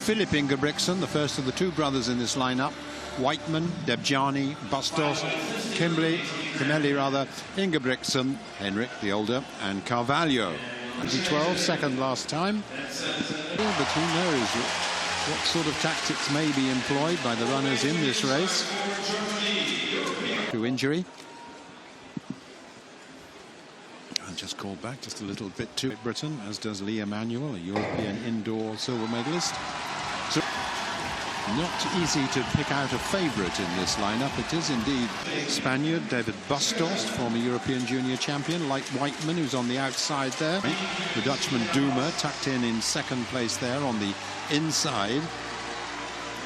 Philip Ingebrigtsen, the first of the two brothers in this lineup. Whiteman, Debjani, Bustos, Kimberley, Ingebrigtsen, Henrik the older, and Carvalho. 2012, second last time. But who knows what sort of tactics may be employed by the runners in this race. Through injury. And just called back just a little bit to Britain, as does Lee Emanuel, a European indoor silver medalist. So not easy to pick out a favourite in this lineup. It is indeed Spaniard David Bustos, former European junior champion, like Whiteman, who's on the outside there. The Dutchman Duma tucked in second place there on the inside.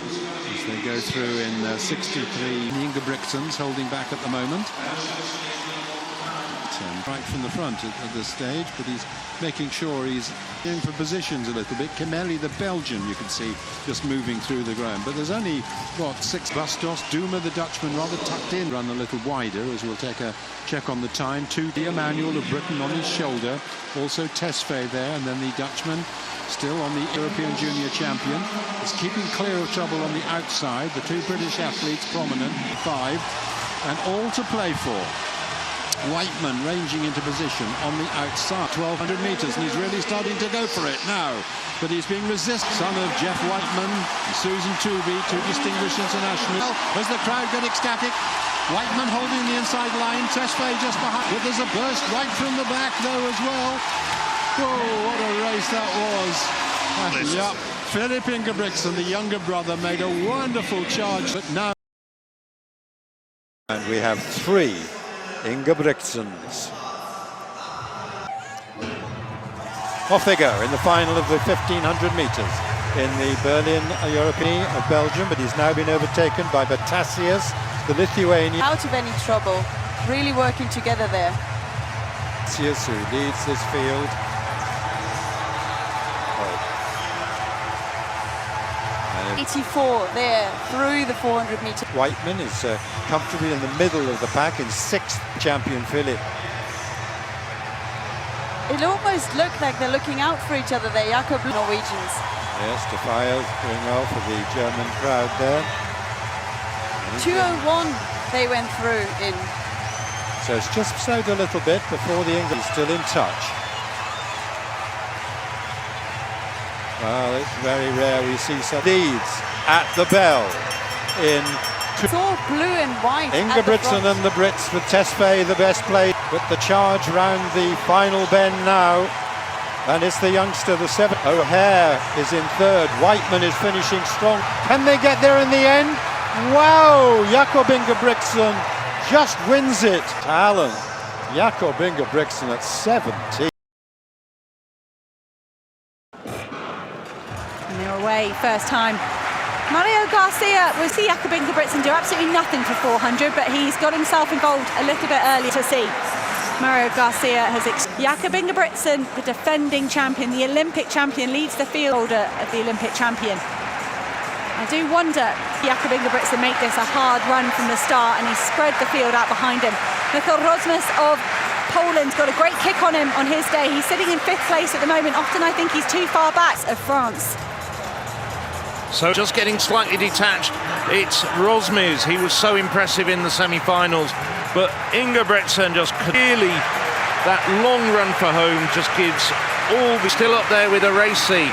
As they go through in 63, Ingebrigtsen's holding back at the moment. Right from the front at this stage, but he's making sure he's in for positions a little bit. Kimeli, the Belgian, you can see just moving through the ground, but there's only what, 6. Bustos, Duma, the Dutchman, rather tucked in, run a little wider, as we'll take a check on the time. 2, the Emanuel of Britain on his shoulder, also Tesfaye there, and then the Dutchman still on the European junior champion. Is keeping clear of trouble on the outside. The two British athletes prominent, 5, and all to play for. Whiteman ranging into position on the outside, 1,200 metres, and he's really starting to go for it now. But he's being resisted. Son of Jeff Whiteman and Susan Tooby, two distinguished internationals. As the crowd get ecstatic, Whiteman holding the inside line, Tesfaye just behind. But there's a burst right from the back, though, as well. Whoa, what a race that was. Yep, Philip Ingebrigtsen, the younger brother, made a wonderful charge. But now... And we have 3 Ingebrigtsens. Off they go in the final of the 1,500 metres in the Berlin European of Belgium, but he's now been overtaken by Batasius, the Lithuanian. Out of any trouble, really working together there. Batasius, who leads this field. 84 there through the 400 metres. Whiteman is comfortably in the middle of the pack in 6th, champion Philip. It almost looked like they're looking out for each other there, Jakob Norwegians. Yes, Tesfaye doing well for the German crowd there. 2:01 they went through in. So it's just slowed a little bit before the English still in touch. Well, it's very rare we see some leads at the bell in It's all blue and white. Ingebrigtsen and the Brits with Tesfaye the best played, but the charge round the final bend now. And it's the youngster, the 7. O'Hare is in third. Whiteman is finishing strong. Can they get there in the end? Wow! Jakob Ingebrigtsen just wins it. Talent. Jakob Ingebrigtsen at 17. And they're away first time. Mario Garcia will see Jakob Ingebrigtsen do absolutely nothing for 400, but he's got himself involved a little bit early to see. Mario Garcia has Jakob Ingebrigtsen, the defending champion, the Olympic champion, leads the field order of the Olympic champion. I do wonder, Jakob Ingebrigtsen make this a hard run from the start, and he spread the field out behind him. Michael Rozmus of Poland's got a great kick on him on his day. He's sitting in 5th place at the moment. Often I think he's too far back. Of France. So just getting slightly detached, it's Rozmus. He was so impressive in the semi-finals, but Ingebrigtsen just clearly, that long run for home just gives all the, still up there with a racy.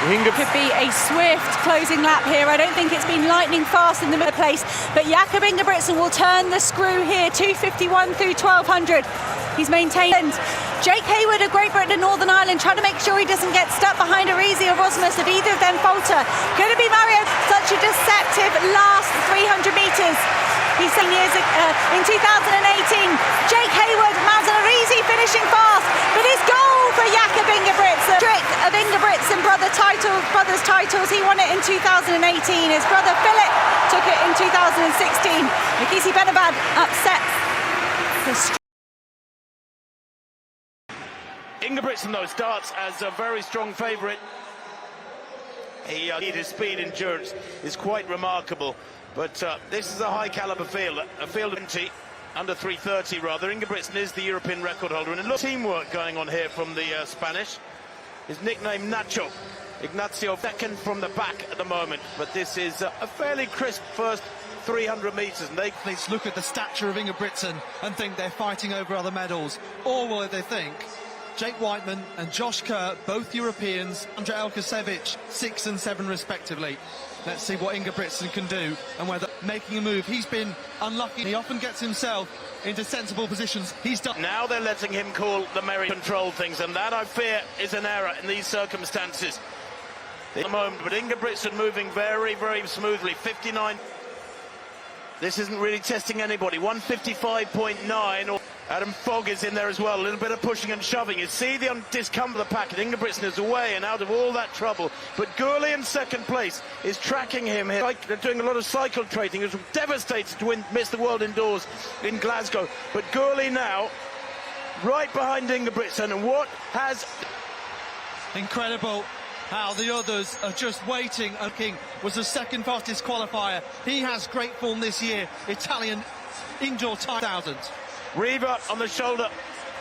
Could be a swift closing lap here. I don't think it's been lightning fast in the middle of the place, but Jakob Ingebrigtsen will turn the screw here, 2:51 through 1200. He's maintained. Jake Hayward of Great Britain and Northern Ireland trying to make sure he doesn't get stuck behind Arizi or Rozmus if either of them falter. Could it be Mario? Such a deceptive last 300 metres. He's saying in 2018, Jake Hayward, Mazen Arizi finishing fast, but his goal for Jakob Ingebrigtsen. Trick of Ingebrigtsen brothers titles. He won it in 2018. His brother Philip took it in 2016. Makisi Benabad upset the Ingebrigtsen, though, starts as a very strong favourite. His speed endurance is quite remarkable, but this is a high calibre field, a field of 20, under 330 rather. Ingebrigtsen is the European record holder, and a lot of teamwork going on here from the Spanish. His nickname Nacho. Ignacio second from the back at the moment, but this is a fairly crisp first 300 metres, and they look at the stature of Ingebrigtsen and think they're fighting over other medals, or will they think Jake Whiteman and Josh Kerr, both Europeans, Andrzej Elkasevich, 6 and 7 respectively. Let's see what Ingebrigtsen can do and whether making a move. He's been unlucky. He often gets himself into sensible positions. He's done. Now they're letting him call the merry control things, and that, I fear, is an error in these circumstances. At the moment, but Ingebrigtsen moving very, very smoothly. 59. This isn't really testing anybody. 155.9. Adam Fogg is in there as well. A little bit of pushing and shoving. You see the discomfort of the packet. Ingebrigtsen is away and out of all that trouble. But Gurley in second place is tracking him here. They're doing a lot of cycle trading. He was devastated to miss the World Indoors in Glasgow. But Gurley now right behind Ingebrigtsen. And what has... Incredible how the others are just waiting. King was the second fastest qualifier. He has great form this year. Italian indoor 1000. Riva on the shoulder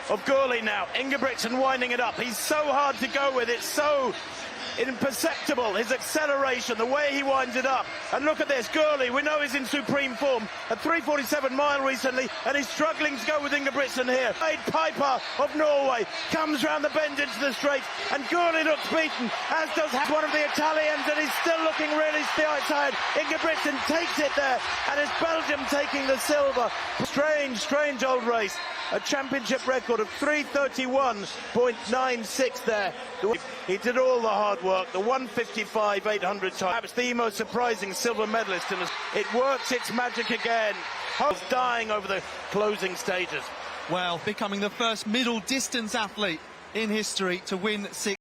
of Gurley now. Ingebrigtsen winding it up. He's so hard to go with. It's so imperceptible, his acceleration, the way he winds it up. And look at this, Gurley, we know he's in supreme form at 3:47 mile recently, and he's struggling to go with Ingebrigtsen here. Piper of Norway comes round the bend into the straight, and Gurley looks beaten, as does one of the Italians, and he's still looking really tired. Ingebrigtsen takes it there, and it's Belgium taking the silver. Strange old race. A championship record of 3:31.96 there. He did all the hard work, the 155 800 time. Perhaps the most surprising silver medalist, and it works its magic again. Hull's dying over the closing stages. Well, becoming the first middle distance athlete in history to win 6